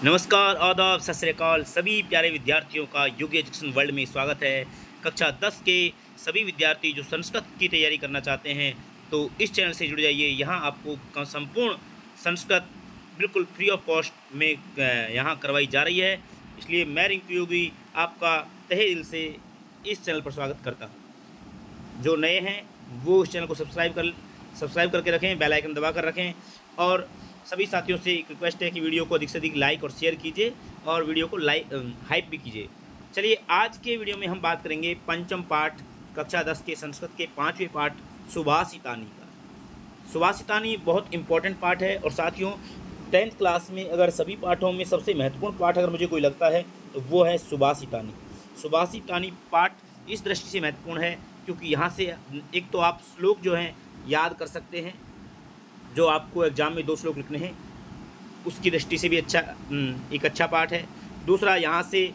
नमस्कार, आदाब, सत श्री अकाल। सभी प्यारे विद्यार्थियों का योगी एजुकेशन वर्ल्ड में स्वागत है। कक्षा 10 के सभी विद्यार्थी जो संस्कृत की तैयारी करना चाहते हैं तो इस चैनल से जुड़ जाइए। यहाँ आपको संपूर्ण संस्कृत बिल्कुल फ्री ऑफ कॉस्ट में यहाँ करवाई जा रही है। इसलिए मैं रिंकू योगी आपका तहे दिल से इस चैनल पर स्वागत करता हूँ। जो नए हैं वो इस चैनल को सब्सक्राइब करके रखें, बेल आइकन दबा कर रखें। और सभी साथियों से एक रिक्वेस्ट है कि वीडियो को अधिक से अधिक लाइक और शेयर कीजिए और वीडियो को हाइप भी कीजिए। चलिए, आज के वीडियो में हम बात करेंगे पंचम पाठ कक्षा 10 के संस्कृत के 5वें पाठ सुभाषितानी का। सुभाषितानी बहुत इंपॉर्टेंट पाठ है और साथियों 10th क्लास में अगर सभी पाठों में सबसे महत्वपूर्ण पाठ अगर मुझे कोई लगता है तो वो है सुभाषितानी। सुभाषितानी पाठ इस दृष्टि से महत्वपूर्ण है क्योंकि यहाँ से एक तो आप श्लोक जो हैं याद कर सकते हैं, जो आपको एग्जाम में 2 श्लोक लिखने हैं, उसकी दृष्टि से भी एक अच्छा पाठ है। दूसरा, यहाँ से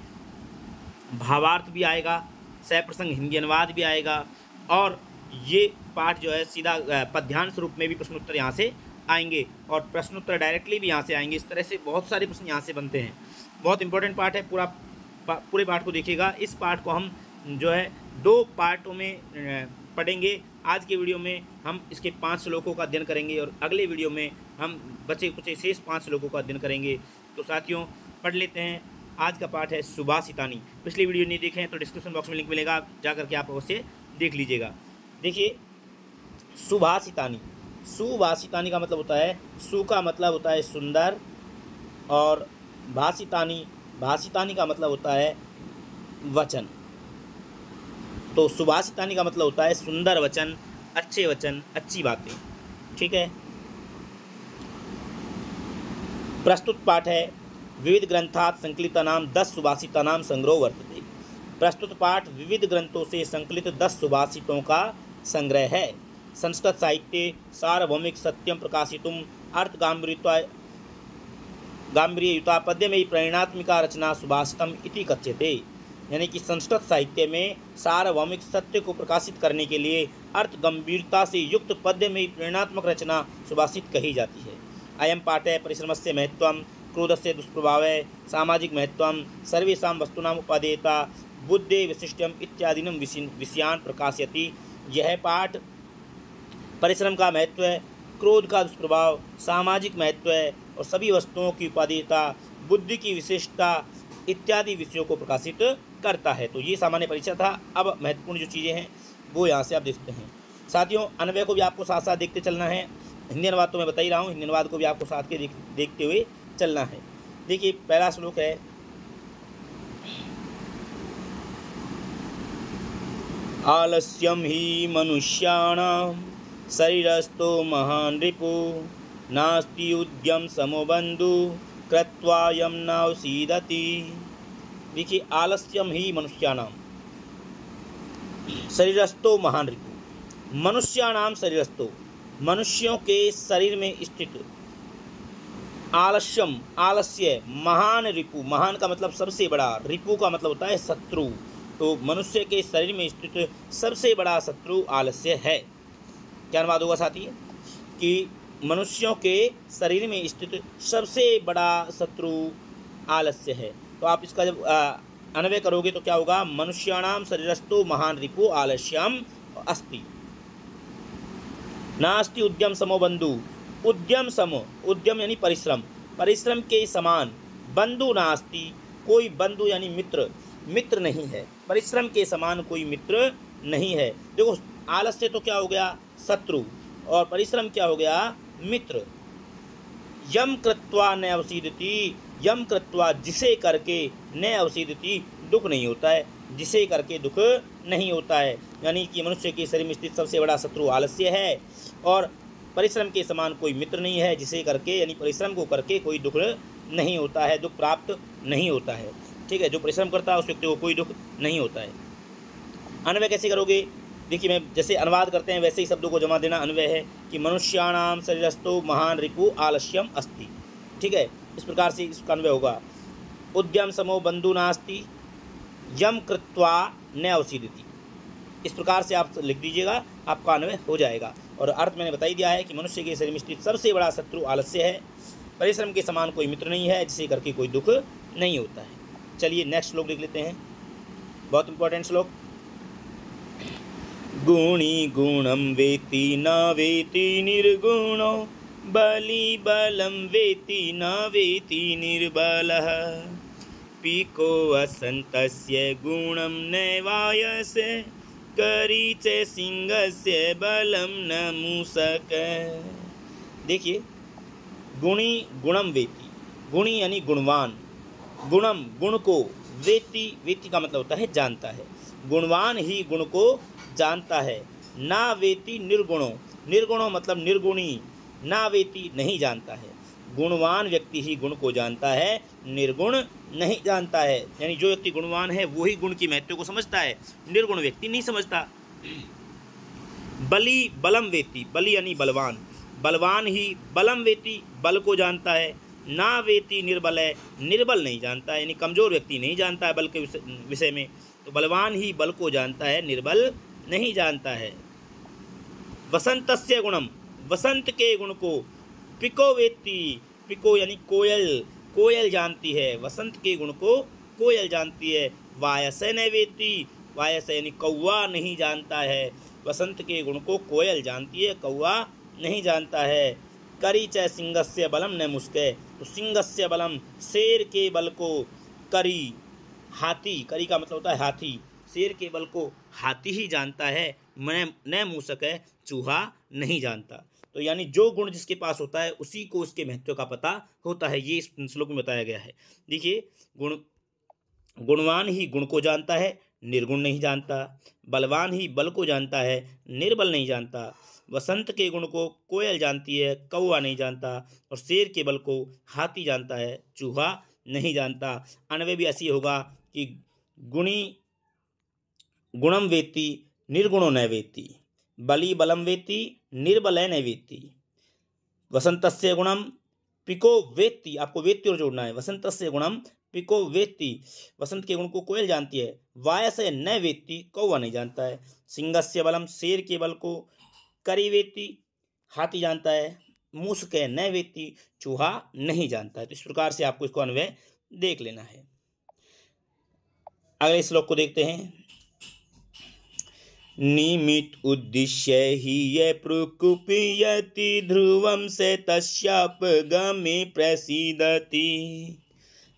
भावार्थ भी आएगा, सप्रसंग हिंदी अनुवाद भी आएगा और ये पाठ जो है सीधा पद्यांश रूप में भी प्रश्नोत्तर यहाँ से आएंगे और प्रश्नोत्तर डायरेक्टली भी यहाँ से आएंगे। इस तरह से बहुत सारे प्रश्न यहाँ से बनते हैं। बहुत इंपॉर्टेंट पाठ है। पूरे पाठ को देखिएगा। इस पाठ को हम जो है 2 पार्टों में पढ़ेंगे। आज के वीडियो में हम इसके 5 श्लोकों का अध्ययन करेंगे और अगले वीडियो में हम बचे कुछ शेष 5 श्लोकों का अध्ययन करेंगे। तो साथियों पढ़ लेते हैं। आज का पाठ है सुभाषितानी। पिछली वीडियो नहीं देखें तो डिस्क्रिप्शन बॉक्स में लिंक मिलेगा, जा करके आप अवश्य देख लीजिएगा। देखिए, सुभाषितानी। सुभाषितानी का मतलब होता है, सु का मतलब होता है सुंदर और भाषितानी का मतलब होता है वचन। तो सुभाषितानी का मतलब होता है सुंदर वचन, अच्छे वचन, अच्छी बातें। ठीक है। प्रस्तुत पाठ है विविध ग्रंथात् संकलितानां 10 सुभाषितानां संग्रहो वर्तते। प्रस्तुत पाठ विविध ग्रंथों से संकलित 10 सुभाषितों का संग्रह है। संस्कृत साहित्ये सार्वभौमिक सत्यम प्रकाशितुम अर्थ गांभीर्ययुता पद्यमयी प्रेरणात्मिका रचना सुभाषितम इति कथ्यते। यानी कि संस्कृत साहित्य में सार्वभौमिक सत्य को प्रकाशित करने के लिए अर्थ गंभीरता से युक्त पद्य में प्रेरणात्मक रचना सुभाषित कही जाती है। अयम पाठ है परिश्रमस्य महत्वम, क्रोधस्य दुष्प्रभावः, सामाजिक महत्वम, सर्वेषां वस्तूनां उपादेयता, बुद्धे विशिष्टम इत्यादिनं विषयान् प्रकाशयति। यह पाठ परिश्रम का महत्व है, क्रोध का दुष्प्रभाव, सामाजिक महत्व है और सभी वस्तुओं की उपादेयता, बुद्धि की विशिष्टता इत्यादि विषयों को प्रकाशित करता है। तो ये सामान्य परिचय था। अब महत्वपूर्ण जो चीज़ें हैं वो यहाँ से आप देखते हैं। साथियों, अन्वय को भी आपको साथ साथ देखते चलना है। हिंदी अनुवाद तो मैं बता ही रहा हूँ, हिंदी अनुवाद को भी आपको साथ के देखते हुए चलना है। देखिए, पहला श्लोक है आलस्यम ही मनुष्याणां शरीरस्थो महान् रिपु नास्ति उद्यम समो बंधु कृत्वा यम नावसीदति। देखिए, आलस्यम ही मनुष्याणां शरीरस्थो महान् रिपु। मनुष्याणां शरीरस्थो, मनुष्यों के शरीर में स्थित, आलस्यम आलस्य, महान रिपु, महान का मतलब सबसे बड़ा, रिपु का मतलब होता है शत्रु। तो मनुष्य के शरीर में स्थित सबसे बड़ा शत्रु आलस्य है। क्या अनुवाद होगा साथी? कि मनुष्यों के शरीर में स्थित सबसे बड़ा शत्रु आलस्य है। तो आप इसका जब अन्वय करोगे तो क्या होगा? मनुष्याणाम शरीरस्थो महान रिपु आलस्यम अस्ति, नास्ति उद्यम समो बंधु। उद्यम समो, उद्यम यानी परिश्रम, परिश्रम के समान, बंधु नास्ति, कोई बंधु यानी मित्र नहीं है। परिश्रम के समान कोई मित्र नहीं है। देखो, आलस्य तो क्या हो गया? शत्रु, और परिश्रम क्या हो गया? मित्र। यम कृत्वा न अवसीदति, यम कृत्वा जिसे करके, न अवसीदति दुख नहीं होता है, जिसे करके दुख नहीं होता है। यानी कि मनुष्य के शरीर में स्थित सबसे बड़ा शत्रु आलस्य है और परिश्रम के समान कोई मित्र नहीं है, जिसे करके यानी परिश्रम को करके कोई दुख नहीं होता है, दुख प्राप्त नहीं होता है। ठीक है, जो परिश्रम करता है उस व्यक्ति को कोई दुख नहीं होता है। अन्वय कैसे करोगे? देखिए, मैं जैसे अनुवाद करते हैं वैसे ही शब्दों को जमा देना अन्वय है कि मनुष्याणाम शरीरस्थो महान रिपु आलस्यम अस्ति। ठीक है, इस प्रकार से इसका अन्वय होगा। उद्यम समो बंधु नास्ति, यम कृत्वा न अवसीदति। इस प्रकार से आप लिख दीजिएगा, आपका अन्वय हो जाएगा। और अर्थ मैंने बता ही दिया है कि मनुष्य के शरीर में स्थित सबसे बड़ा शत्रु आलस्य है। परिश्रम के समान कोई मित्र नहीं है, जिसे करके कोई दुख नहीं होता है। चलिए नेक्स्ट श्लोक देख लेते हैं, बहुत इंपॉर्टेंट श्लोक। गुणी गुणम वेति न वेति निर्गुणो बलि बलम वेति न वेति निर्बलः पिको असन्तस्य गुणम नैवायसे करी च सिंहस्य बलम न मूषक। देखिए, गुणी गुणम वेति, गुणी यानी गुणवान, गुणम गुण को, वेति वेति का मतलब होता है जानता है, गुणवान ही गुण को जानता है। ना वेति निर्गुणो, निर्गुणो मतलब निर्गुणी, ना वेति नहीं जानता है। गुणवान व्यक्ति ही गुण को जानता है, निर्गुण नहीं जानता है। यानी जो व्यक्ति गुणवान है वो ही गुण की महत्व को समझता है, निर्गुण व्यक्ति नहीं समझता। बलि बलम वेति, बलि यानी बलवान, बलवान ही बलम वेति बल को जानता है। ना वेति निर्बल है, निर्बल नहीं जानता है, यानी कमजोर व्यक्ति नहीं जानता है बल के विषय में। तो बलवान ही बल को जानता है, निर्बल नहीं जानता है। वसंतस्य गुणम, वसंत के गुण को, पिको वेत्ति, पिको यानी कोयल, कोयल जानती है, वसंत के गुण को कोयल जानती है। वायसे न वेत्ति, वायसे यानी कौवा नहीं जानता है, वसंत के गुण को कोयल जानती है, कौवा नहीं जानता है। करी च सिंहस्य बलम न मुस्के, तो सिंहस्य बलम शेर के बल को, करी हाथी, करी का मतलब होता है हाथी, शेर के बल को हाथी ही जानता है, न मूषक है चूहा नहीं जानता। तो यानी जो गुण जिसके पास होता है उसी को उसके महत्व का पता होता है, ये इस श्लोक में बताया गया है। देखिए, गुणवान ही गुण को जानता है, निर्गुण नहीं जानता। बलवान ही बल को जानता है, निर्बल नहीं जानता। वसंत के गुण को कोयल जानती है, कौवा नहीं जानता। और शेर के बल को हाथी जानता है, चूहा नहीं जानता। अन्वय भी ऐसी होगा कि गुणी गुणम वेत्ति निर्गुणो न वेत्ति, बलि बलम वेत्ति निर्बल न वेत्ति। वसंतस्य गुणम पिको वेत्ति, आपको वेत्ति और जोड़ना है, वसंतस्य गुणम पिको वेत्ति, वसंत के गुण को कोयल जानती है। वायसे न वेत्ति, कौवा नहीं जानता है। सिंहस्य बलम, शेर के बल को करी वेत्ति, हाथी जानता है। मूषक न वेत्ति, चूहा नहीं जानता है। तो इस प्रकार से आपको इसको अन्वय देख लेना है। अगले श्लोक को देखते हैं। निमित उद्दिश्य हि ये प्रकुप्यति ध्रुवं से तस्यापगमे प्रसीदति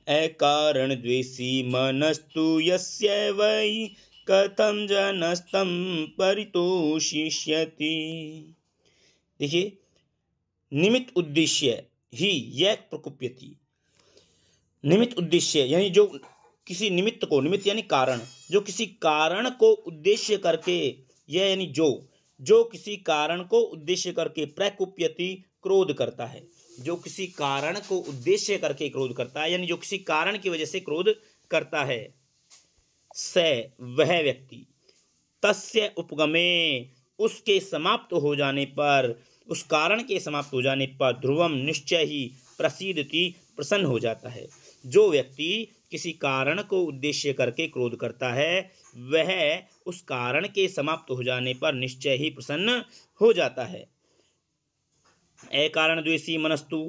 अकारण द्वेषी मनस्तु यस्य वै कथम जनस्तं परितोषिष्यति। देखिए, निमित उद्देश्य ही यह प्रकुप्यति, निमित उद्देश्य यानी जो किसी निमित्त को, निमित्त यानी कारण, जो किसी कारण को उद्देश्य करके, यह यानी जो किसी कारण को उद्देश्य करके प्रकुप्यति क्रोध करता है, जो किसी कारण को उद्देश्य करके क्रोध करता है, यानी जो किसी कारण की वजह से क्रोध करता है। स वह व्यक्ति, तस्य उपगमे उसके समाप्त हो जाने पर, उस कारण के समाप्त हो जाने पर, ध्रुवम निश्चय ही प्रसीदति प्रसन्न हो जाता है। जो व्यक्ति किसी कारण को उद्देश्य करके क्रोध करता है वह उस कारण के समाप्त हो जाने पर निश्चय ही प्रसन्न हो जाता है। अकारण द्वेषी मनस्तु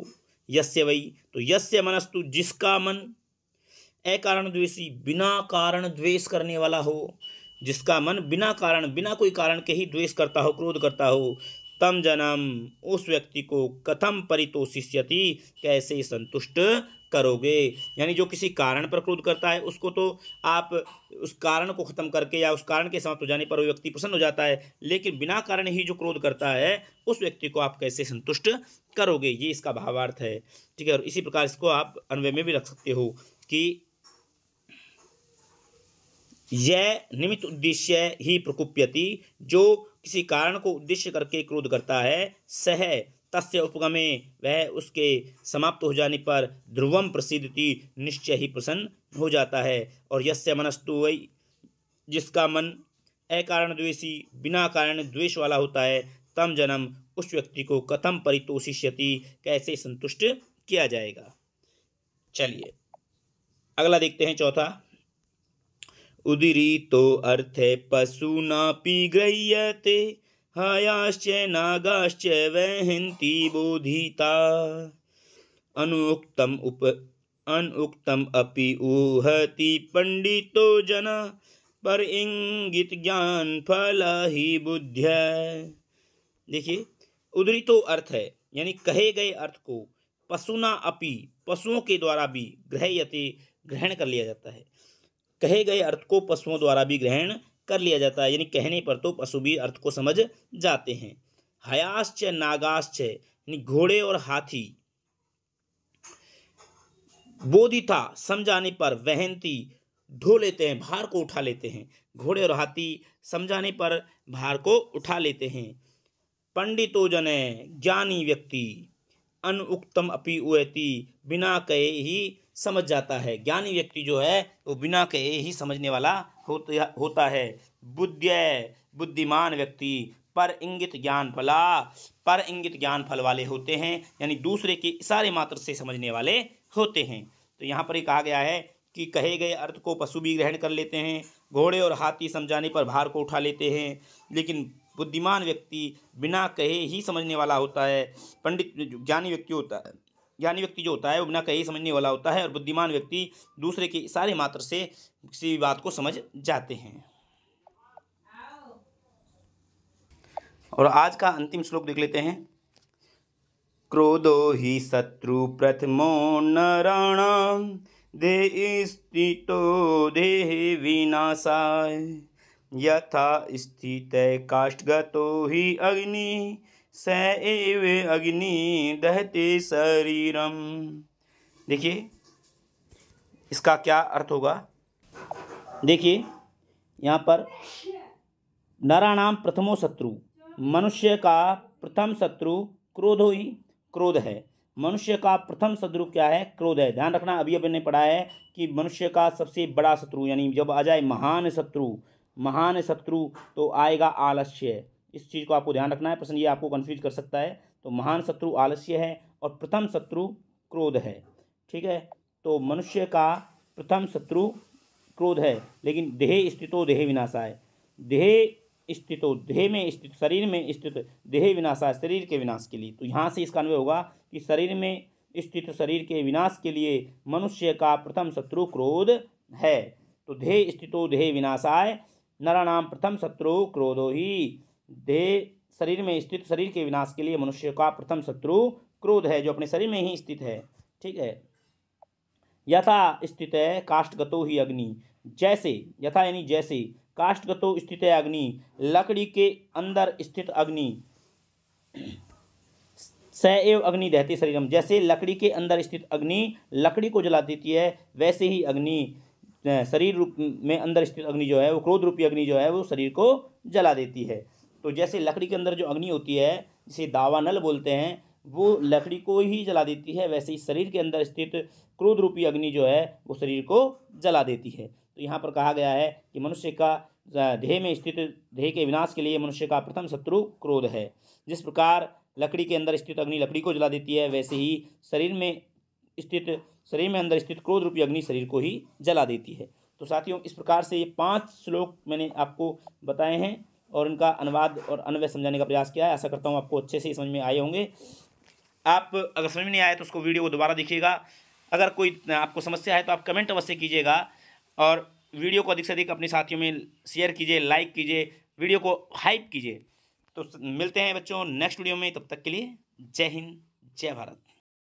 यस्य वै, तो यस्य मनस्तु जिसका मन, अकारण द्वेषी बिना कारण द्वेष करने वाला हो, जिसका मन बिना कारण, बिना कोई कारण के ही द्वेष करता हो, क्रोध करता हो, तम जनम उस व्यक्ति को कथम परितोषिष्यति कैसे संतुष्ट करोगे। यानी जो किसी कारण पर क्रोध करता है उसको तो आप उस कारण को खत्म करके या उस कारण के समाप्त हो जाने पर वो व्यक्ति प्रसन्न हो जाता है, लेकिन बिना कारण ही जो क्रोध करता है उस व्यक्ति को आप कैसे संतुष्ट करोगे, ये इसका भावार्थ है। ठीक है, और इसी प्रकार इसको आप अन्वय में भी रख सकते हो कि यह निमित्त उद्देश्य ही प्रकुप्यति, जो किसी कारण को उद्देश्य करके क्रोध करता है, सह तस्य उपगमे वह उसके समाप्त हो जाने पर, ध्रुवम प्रसिद्धति निश्चय ही प्रसन्न हो जाता है। और यस्य मनस्तु वै जिसका मन अकारण द्वेषी बिना कारण द्वेष वाला होता है, तम जन्म उस व्यक्ति को कथम परितोषिष्यति कैसे संतुष्ट किया जाएगा। चलिए अगला देखते हैं, चौथा। उदीरितो अर्थे पशूनापि गृह्यते हयाश्च नागाश्च वहन्ति बोधिता अनुक्तम अपि ऊहति पंडितो जना पर इंगित ज्ञान फल ही बुद्ध्या। देखिए, उद्धृतो अर्थ है यानी कहे गए अर्थ को पशुना अपि पशुओं के द्वारा भी ग्रह्यते ग्रहण कर लिया जाता है। कहे गए अर्थ को पशुओं द्वारा भी ग्रहण कर लिया जाता है यानी कहने पर तो पशु भी अर्थ को समझ जाते हैं। हयाश्च नागाश्च यानी घोड़े और हाथी। बोधिता समझाने पर वहंती ढो लेते हैं, भार को उठा लेते हैं। घोड़े और हाथी समझाने पर भार को उठा लेते हैं। पंडितो जने ज्ञानी व्यक्ति अनुक्तम अपि उयति बिना कहे ही समझ जाता है। ज्ञानी व्यक्ति जो है वो बिना कहे ही समझने वाला होता है। बुद्ध्य बुद्धिमान व्यक्ति पर इंगित ज्ञान फला पर इंगित ज्ञान फल वाले होते हैं यानी दूसरे के इशारे मात्र से समझने वाले होते हैं। तो यहाँ पर ये कहा गया है कि कहे गए अर्थ को पशु भी ग्रहण कर लेते हैं, घोड़े और हाथी समझाने पर भार को उठा लेते हैं, लेकिन बुद्धिमान व्यक्ति बिना कहे ही समझने वाला होता है। पंडित ज्ञानी व्यक्ति जो होता है वो बिना कहे ही समझने वाला होता है और बुद्धिमान व्यक्ति दूसरे के इशारे मात्र से किसी बात को समझ जाते हैं। और आज का अंतिम श्लोक देख लेते हैं। क्रोधो ही शत्रु प्रथमो नराणाम देह स्थितो देह विनाशाय यथा स्थितः काष्ठगतो ही अग्नि स एव अग्नि दहते शरीरम। देखिए इसका क्या अर्थ होगा। देखिए यहाँ पर नराणाम प्रथमो शत्रु, मनुष्य का प्रथम शत्रु क्रोधो ही क्रोध है। मनुष्य का प्रथम शत्रु क्या है? क्रोध है। ध्यान रखना, अभी ने पढ़ा है कि मनुष्य का सबसे बड़ा शत्रु यानी जब आ जाए महान शत्रु तो आएगा आलस्य। इस चीज़ को आपको ध्यान रखना है, प्रश्न ये आपको कंफ्यूज कर सकता है। तो महान शत्रु आलस्य है और प्रथम शत्रु क्रोध है। ठीक है, तो मनुष्य का प्रथम शत्रु क्रोध है, लेकिन देह स्थितो देह विनाशाय। देह स्थितो देह में स्थित शरीर में स्थित देह विनाशाय शरीर के विनाश के लिए। तो यहाँ से इसका अन्वय होगा कि शरीर में स्थित शरीर के विनाश के लिए मनुष्य का प्रथम शत्रु क्रोध है। तो देह स्थितो देह विनाशाय नराणाम प्रथम शत्रु क्रोधो ही। देह शरीर में स्थित शरीर के विनाश के लिए मनुष्य का प्रथम शत्रु क्रोध है, जो अपने शरीर में ही स्थित है। ठीक है, यथा स्थित है काष्ठगतो ही अग्नि। जैसे, यथा यानी जैसे, काष्ठगतो स्थित है अग्नि, लकड़ी के अंदर स्थित अग्नि, स एव अग्नि दहते शरीरम। जैसे लकड़ी के अंदर स्थित अग्नि लकड़ी को जला देती है, वैसे ही अग्नि शरीर रूप में अंदर स्थित अग्नि जो है वो क्रोध रूपी अग्नि जो है वो शरीर को जला देती है। तो जैसे लकड़ी के अंदर जो अग्नि होती है जिसे दावानल बोलते हैं वो लकड़ी को ही जला देती है, वैसे ही शरीर के अंदर स्थित क्रोध रूपी अग्नि जो है वो शरीर को जला देती है। तो यहाँ पर कहा गया है कि मनुष्य का देह में स्थित देह के विनाश के लिए मनुष्य का प्रथम शत्रु क्रोध है। जिस प्रकार लकड़ी के अंदर स्थित अग्नि लकड़ी को जला देती है, वैसे ही शरीर में अंदर स्थित क्रोध रूपी अग्नि शरीर को ही जला देती है। तो साथियों, इस प्रकार से ये 5 श्लोक मैंने आपको बताए हैं और इनका अनुवाद और अन्वय समझाने का प्रयास किया है। आशा करता हूँ आपको अच्छे से समझ में आए होंगे। आप अगर समझ में नहीं आए तो उसको वीडियो को दोबारा देखिएगा। अगर कोई आपको समस्या है तो आप कमेंट अवश्य कीजिएगा और वीडियो को अधिक से अधिक अपने साथियों में शेयर कीजिए, लाइक कीजिए, वीडियो को हाइप कीजिए। तो मिलते हैं बच्चों नेक्स्ट वीडियो में, तब तक के लिए जय हिंद, जय भारत।